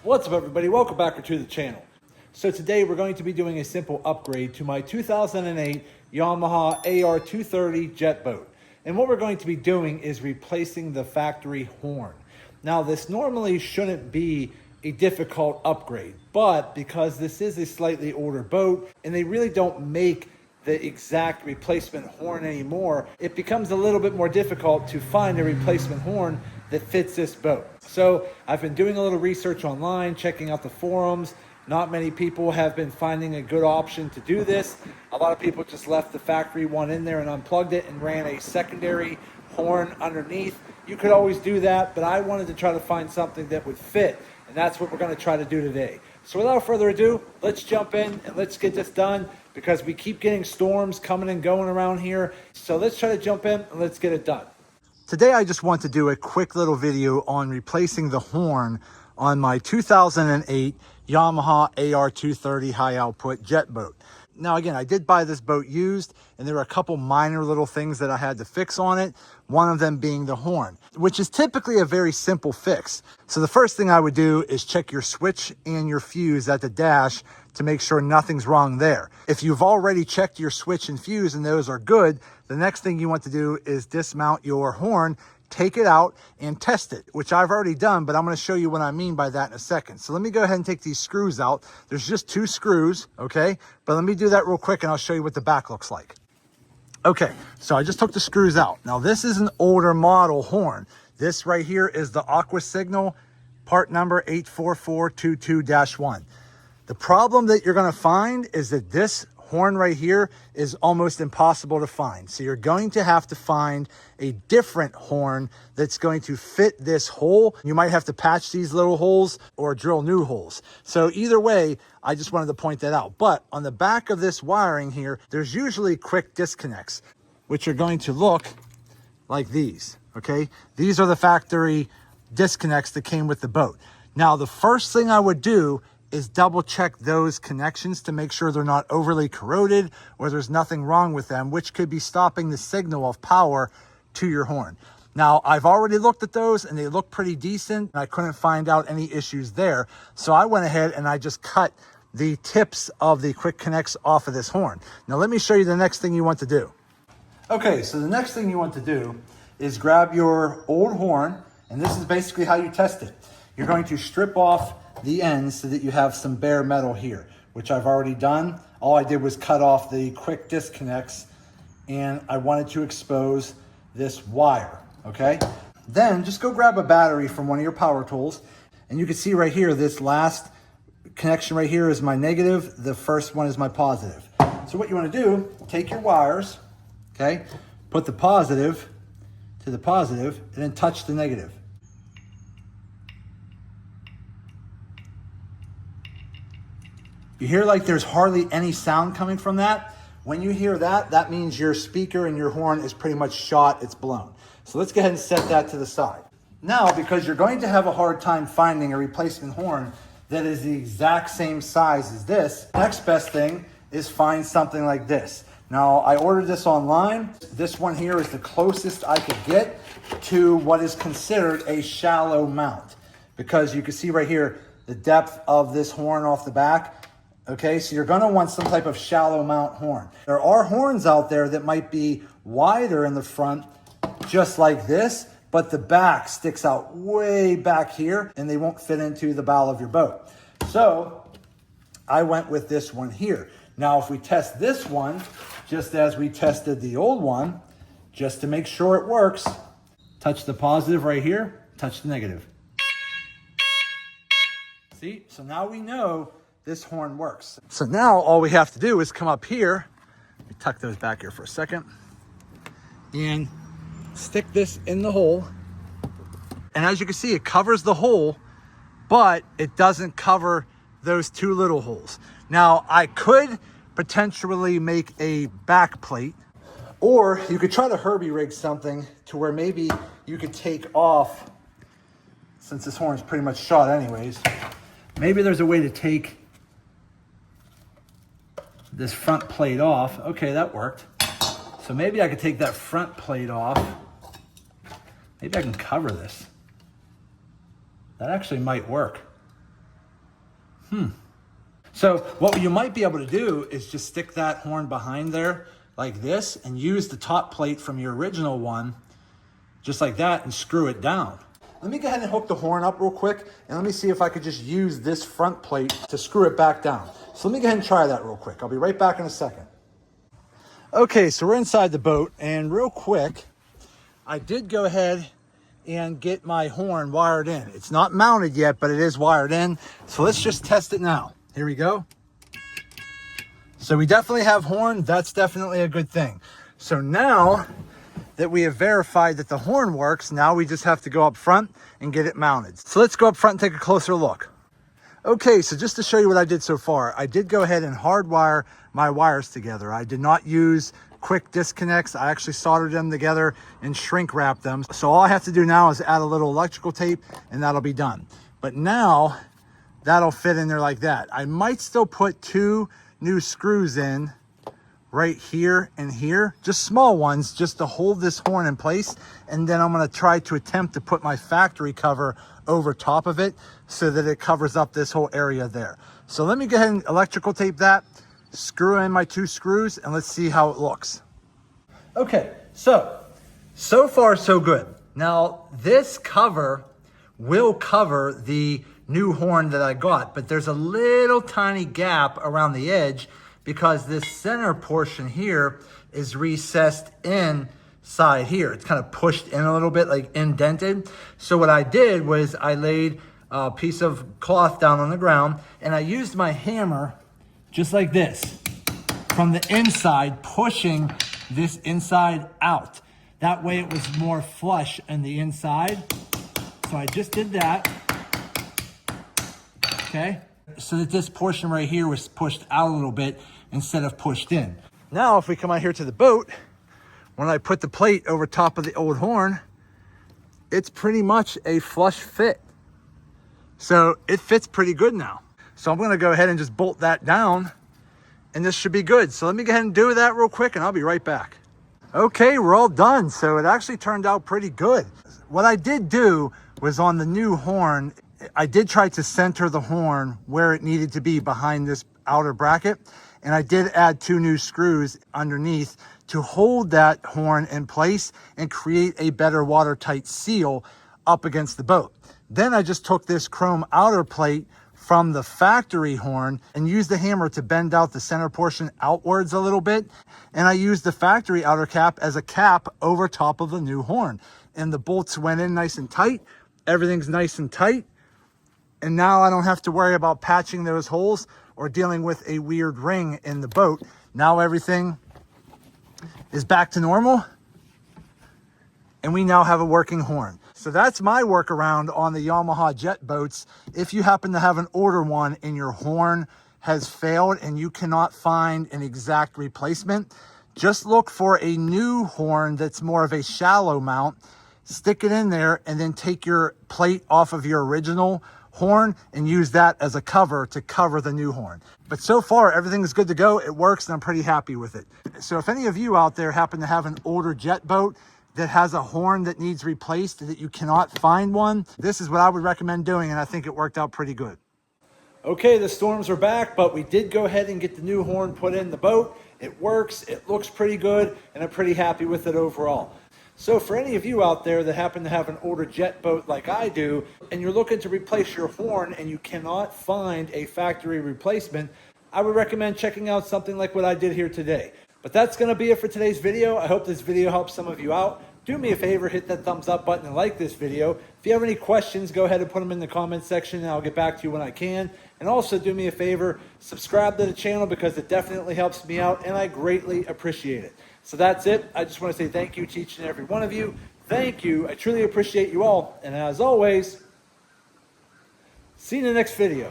What's up, everybody? Welcome back to the channel. So today we're going to be doing a simple upgrade to my 2008 Yamaha AR230 Jetboat. And what we're going to be doing is replacing the factory horn. Now, this normally shouldn't be a difficult upgrade, but because this is a slightly older boat and they really don't make the exact replacement horn anymore, it becomes a little bit more difficult to find a replacement horn that fits this boat. So I've been doing a little research online, checking out the forums. Not many people have been finding a good option to do this. A lot of people just left the factory one in there and unplugged it and ran a secondary horn underneath. You could always do that, but I wanted to try to find something that would fit, and that's what we're going to try to do today. So without further ado, let's jump in and let's get this done, because we keep getting storms coming and going around here. So let's try to jump in and let's get it done. Today I just want to do a quick little video on replacing the horn on my 2008 Yamaha AR230 high output jet boat. Now again, I did buy this boat used, and there were a couple minor little things that I had to fix on it. One of them being the horn, which is typically a very simple fix. So the first thing I would do is check your switch and your fuse at the dash to make sure nothing's wrong there. If you've already checked your switch and fuse and those are good, the next thing you want to do is dismount your horn, take it out and test it, which I've already done, but I'm going to show you what I mean by that in a second. So let me go ahead and take these screws out. There's just 2 screws, okay? But let me do that real quick and I'll show you what the back looks like. Okay, so I just took the screws out. Now this is an older model horn. This right here is the Aqua Signal part number 84422-1. The problem that you're going to find is that this horn right here is almost impossible to find. So you're going to have to find a different horn that's going to fit this hole. You might have to patch these little holes or drill new holes. So either way, I just wanted to point that out. But on the back of this wiring here, there's usually quick disconnects, which are going to look like these, okay? These are the factory disconnects that came with the boat. Now, the first thing I would do is double check those connections to make sure they're not overly corroded or there's nothing wrong with them, which could be stopping the signal of power to your horn. Now, I've already looked at those and they look pretty decent. I couldn't find out any issues there. So I went ahead and I just cut the tips of the quick connects off of this horn. Now, let me show you the next thing you want to do. Okay, so the next thing you want to do is grab your old horn, and this is basically how you test it. You're going to strip off the ends so that you have some bare metal here, which I've already done. All I did was cut off the quick disconnects, and I wanted to expose this wire, okay? Then just go grab a battery from one of your power tools, and you can see right here, this last connection right here is my negative, the first one is my positive. So what you want to do, take your wires, okay? Put the positive to the positive, and then touch the negative. You hear like there's hardly any sound coming from that. When you hear that, that means your speaker and your horn is pretty much shot, it's blown. So let's go ahead and set that to the side. Now, because you're going to have a hard time finding a replacement horn that is the exact same size as this, next best thing is find something like this. Now, I ordered this online. This one here is the closest I could get to what is considered a shallow mount, because you can see right here the depth of this horn off the back. Okay, so you're going to want some type of shallow mount horn. There are horns out there that might be wider in the front, just like this, but the back sticks out way back here and they won't fit into the bow of your boat. So I went with this one here. Now, if we test this one, just as we tested the old one, just to make sure it works, touch the positive right here, touch the negative. See, so now we know this horn works. So now all we have to do is come up here, let me tuck those back here for a second, and stick this in the hole. And as you can see, it covers the hole, but it doesn't cover those 2 little holes. Now, I could potentially make a back plate, or you could try to Herbie rig something to where maybe you could take off, since this horn is pretty much shot anyways, maybe there's a way to take this front plate off. Okay, that worked. So maybe I could take that front plate off. Maybe I can cover this. That actually might work. So what you might be able to do is just stick that horn behind there like this and use the top plate from your original one just like that and screw it down. Let me go ahead and hook the horn up real quick and let me see if I could just use this front plate to screw it back down. So let me go ahead and try that real quick. I'll be right back in a second. Okay, so we're inside the boat, and real quick, I did go ahead and get my horn wired in. It's not mounted yet, but it is wired in. So let's just test it now. Here we go. So we definitely have horn. That's definitely a good thing. So now that we have verified that the horn works, now we just have to go up front and get it mounted. So let's go up front and take a closer look. Okay, so just to show you what I did so far, I did go ahead and hardwire my wires together. I did not use quick disconnects. I actually soldered them together and shrink wrapped them. So all I have to do now is add a little electrical tape and that'll be done. But now that'll fit in there like that. I might still put 2 new screws in right here and here, just small ones, just to hold this horn in place. And then I'm gonna try to attempt to put my factory cover over top of it so that it covers up this whole area there. So let me go ahead and electrical tape that, screw in my 2 screws, and let's see how it looks. Okay, so far so good. Now this cover will cover the new horn that I got, but there's a little tiny gap around the edge because this center portion here is recessed inside here. It's kind of pushed in a little bit, like indented. So what I did was I laid a piece of cloth down on the ground and I used my hammer just like this from the inside, pushing this inside out. That way it was more flush in the inside. So I just did that, okay? So that this portion right here was pushed out a little bit instead of pushed in. Now, if we come out here to the boat, when I put the plate over top of the old horn, it's pretty much a flush fit. So it fits pretty good now. So I'm gonna go ahead and just bolt that down and this should be good. So let me go ahead and do that real quick and I'll be right back. Okay, we're all done. So it actually turned out pretty good. What I did do was on the new horn, I did try to center the horn where it needed to be behind this outer bracket. And I did add 2 new screws underneath to hold that horn in place and create a better watertight seal up against the boat. Then I just took this chrome outer plate from the factory horn and used the hammer to bend out the center portion outwards a little bit. And I used the factory outer cap as a cap over top of the new horn. And the bolts went in nice and tight. Everything's nice and tight. And now I don't have to worry about patching those holes or dealing with a weird ring in the boat. Now everything is back to normal and we now have a working horn. So that's my workaround on the Yamaha jet boats. If you happen to have an older one and your horn has failed and you cannot find an exact replacement, just look for a new horn that's more of a shallow mount, stick it in there, and then take your plate off of your original horn and use that as a cover to cover the new horn. But so far, everything is good to go. It works and I'm pretty happy with it. So if any of you out there happen to have an older jet boat that has a horn that needs replaced, that you cannot find one, this is what I would recommend doing, and I think it worked out pretty good. Okay, the storms are back, but we did go ahead and get the new horn put in the boat. It works, it looks pretty good, and I'm pretty happy with it overall. So for any of you out there that happen to have an older jet boat like I do, and you're looking to replace your horn and you cannot find a factory replacement, I would recommend checking out something like what I did here today. But that's going to be it for today's video. I hope this video helps some of you out. Do me a favor, hit that thumbs up button and like this video. If you have any questions, go ahead and put them in the comments section and I'll get back to you when I can. And also do me a favor, subscribe to the channel because it definitely helps me out and I greatly appreciate it. So that's it. I just want to say thank you to each and every one of you. Thank you. I truly appreciate you all. And as always, see you in the next video.